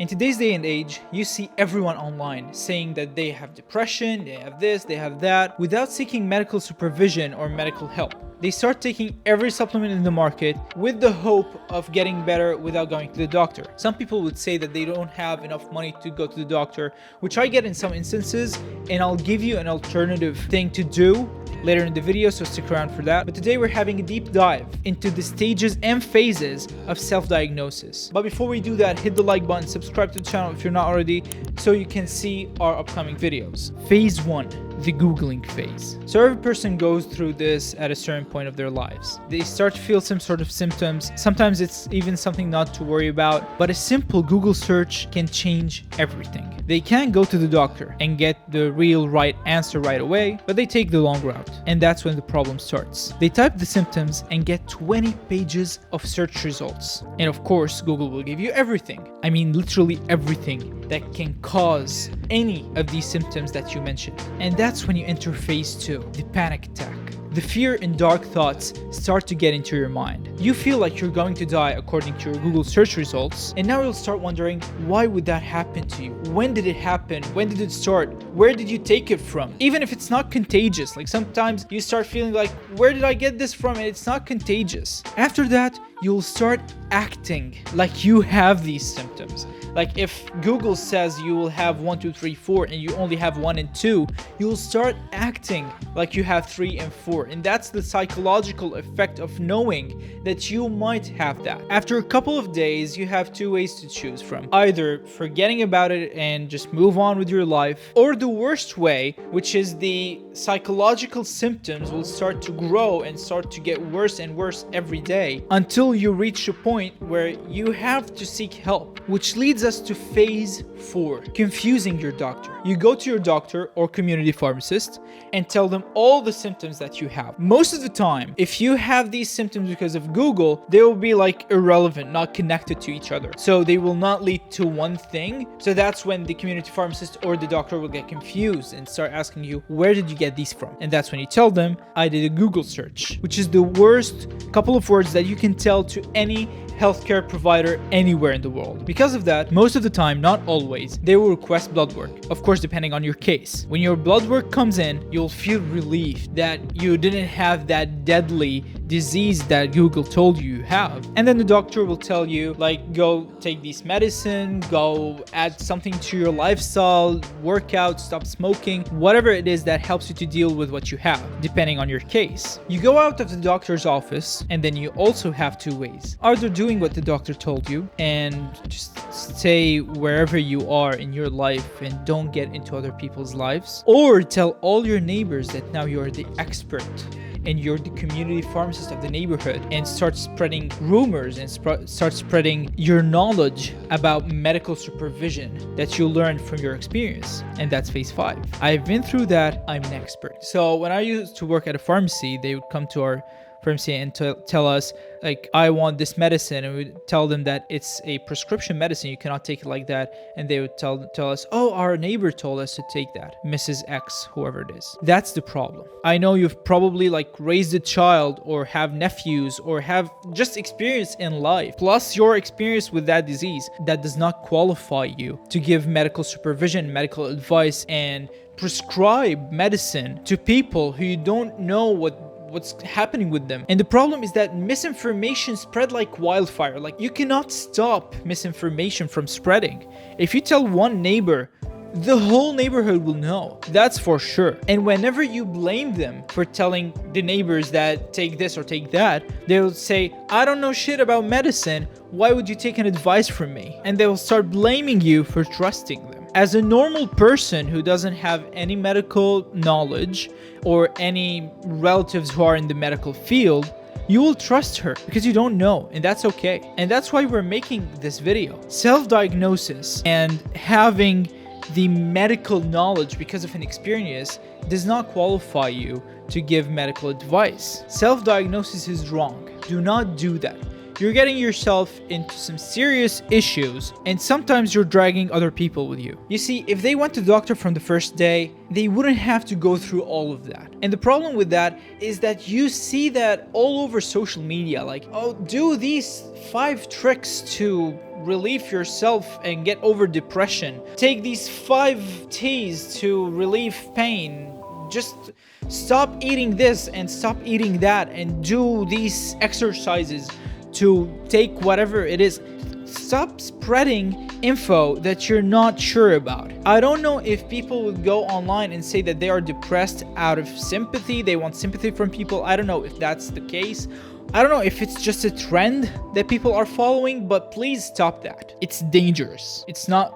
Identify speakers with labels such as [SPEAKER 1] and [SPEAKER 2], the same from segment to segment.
[SPEAKER 1] In today's day and age, you see everyone online saying that they have depression, they have this, they have that, without seeking medical supervision or medical help. They start taking every supplement in the market with the hope of getting better without going to the doctor. Some people would say that they don't have enough money to go to the doctor, which I get in some instances, and I'll give you an alternative thing to do later in the video, so stick around for that. But today we're having a deep dive into the stages and phases of self-diagnosis. But before we do that, hit the like button, subscribe to the channel if you're not already, so you can see our upcoming videos. Phase 1, the Googling phase. So every person goes through this at a certain point of their lives. They start to feel some sort of symptoms. Sometimes it's even something not to worry about, but a simple Google search can change everything. They can go to the doctor and get the real right answer right away, but they take the long route. And that's when the problem starts. They type the symptoms and get 20 pages of search results. And of course, Google will give you everything. I mean, literally everything that can cause any of these symptoms that you mentioned. And that's when you enter phase 2, the panic attack. The fear and dark thoughts start to get into your mind. You feel like you're going to die according to your Google search results, and now you'll start wondering, why would that happen to you? When did it happen? When did it start? Where did you take it from? Even if it's not contagious, like sometimes you start feeling like, where did I get this from? And it's not contagious. After that, you'll start acting like you have these symptoms. Like if Google says you will have 1, 2, 3, 4 and you only have 1 and 2, you'll start acting like you have 3 and 4. And that's the psychological effect of knowing that you might have that. After a couple of days, you have 2 ways to choose from. Either forgetting about it and just move on with your life, or the worst way, which is the psychological symptoms will start to grow and start to get worse and worse every day until you reach a point where you have to seek help, which leads us to phase 4, confusing your doctor. You go to your doctor or community pharmacist and tell them all the symptoms that you have. Most of the time, if you have these symptoms because of Google, they will be like irrelevant, not connected to each other. So they will not lead to one thing. So that's when the community pharmacist or the doctor will get confused and start asking you, where did you get these from? And that's when you tell them, I did a Google search, which is the worst couple of words that you can tell to any healthcare provider anywhere in the world. Because of that, most of the time, not always, they will request blood work. Of course, depending on your case. When your blood work comes in, you'll feel relief that you didn't have that deadly disease that Google told you have. And then the doctor will tell you, like, go take this medicine, go add something to your lifestyle, work out, stop smoking, whatever it is that helps you to deal with what you have, depending on your case. You go out of the doctor's office, and then you also have 2 ways. Either doing what the doctor told you and just stay wherever you are in your life and don't get into other people's lives, or tell all your neighbors that now you're the expert and you're the community pharmacist of the neighborhood and start spreading rumors and start spreading your knowledge about medical supervision that you learned from your experience. And that's phase 5. I've been through that. I'm an expert. So when I used to work at a pharmacy, they would come to our pharmacy and tell us, like, I want this medicine, and we would tell them that it's a prescription medicine, you cannot take it like that. And they would tell us, oh, our neighbor told us to take that, Mrs. X, whoever it is. That's the problem. I know you've probably like raised a child or have nephews or have just experience in life, plus your experience with that disease. That does not qualify you to give medical supervision, medical advice, and prescribe medicine to people who you don't know what's happening with them. And the problem is that misinformation spread like wildfire. Like, you cannot stop misinformation from spreading. If you tell one neighbor, the whole neighborhood will know. That's for sure. And whenever you blame them for telling the neighbors that take this or take that, they'll say, I don't know shit about medicine. Why would you take an advice from me? And they will start blaming you for trusting them. As a normal person who doesn't have any medical knowledge or any relatives who are in the medical field, you will trust her because you don't know, and that's okay. And that's why we're making this video. Self-diagnosis and having the medical knowledge because of an experience does not qualify you to give medical advice. Self-diagnosis is wrong. Do not do that. you're getting yourself into some serious issues, and sometimes you're dragging other people with you. You see, if they went to the doctor from the first day, they wouldn't have to go through all of that. And the problem with that is that you see that all over social media, like, oh, do these 5 tricks to relieve yourself and get over depression. Take these 5 teas to relieve pain. Just stop eating this and stop eating that, and do these exercises to take whatever it is. Stop spreading info that you're not sure about. I don't know if people would go online and say that they are depressed out of sympathy. They want sympathy from people. I don't know if that's the case. I don't know if it's just a trend that people are following, but please stop that. It's dangerous. It's not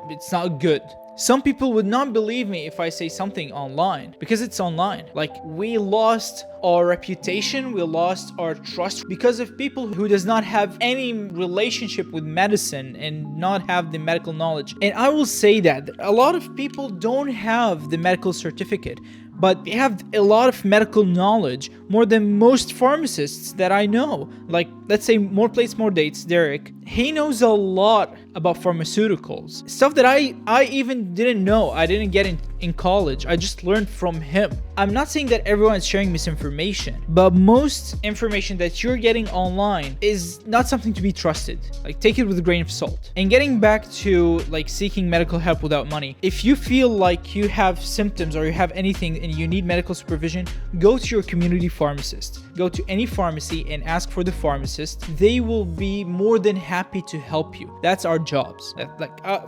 [SPEAKER 1] good. Some people would not believe me if I say something online, because it's online. Like, we lost our reputation, we lost our trust because of people who does not have any relationship with medicine and not have the medical knowledge. And I will say that a lot of people don't have the medical certificate, but they have a lot of medical knowledge, more than most pharmacists that I know. Like, let's say More Plates, More Dates, Derek. He knows a lot about pharmaceuticals. Stuff that I even didn't know. I didn't get in college. I just learned from him. I'm not saying that everyone is sharing misinformation, but most information that you're getting online is not something to be trusted. Like, take it with a grain of salt. And getting back to like seeking medical help without money. If you feel like you have symptoms or you have anything and you need medical supervision, go to your community pharmacist. Go to any pharmacy and ask for the pharmacist. They will be more than happy to help you. That's our jobs.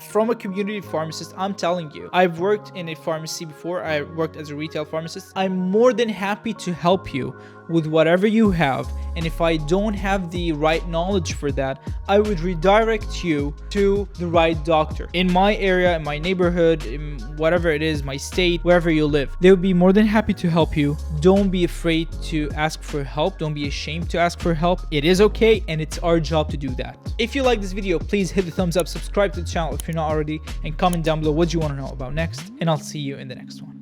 [SPEAKER 1] From a community pharmacist, I'm telling you, I've worked in a pharmacy before. I worked as a retail pharmacist. I'm more than happy to help you with whatever you have. And if I don't have the right knowledge for that, I would redirect you to the right doctor in my area, in my neighborhood, in whatever it is, my state, wherever you live. They would be more than happy to help you. Don't be afraid to ask for help. Don't be ashamed to ask for help. It is okay, and it's our job to do that. If you like this video, please hit the thumbs up, subscribe to the channel if you're not already, and comment down below what you want to know about next, and I'll see you in the next one.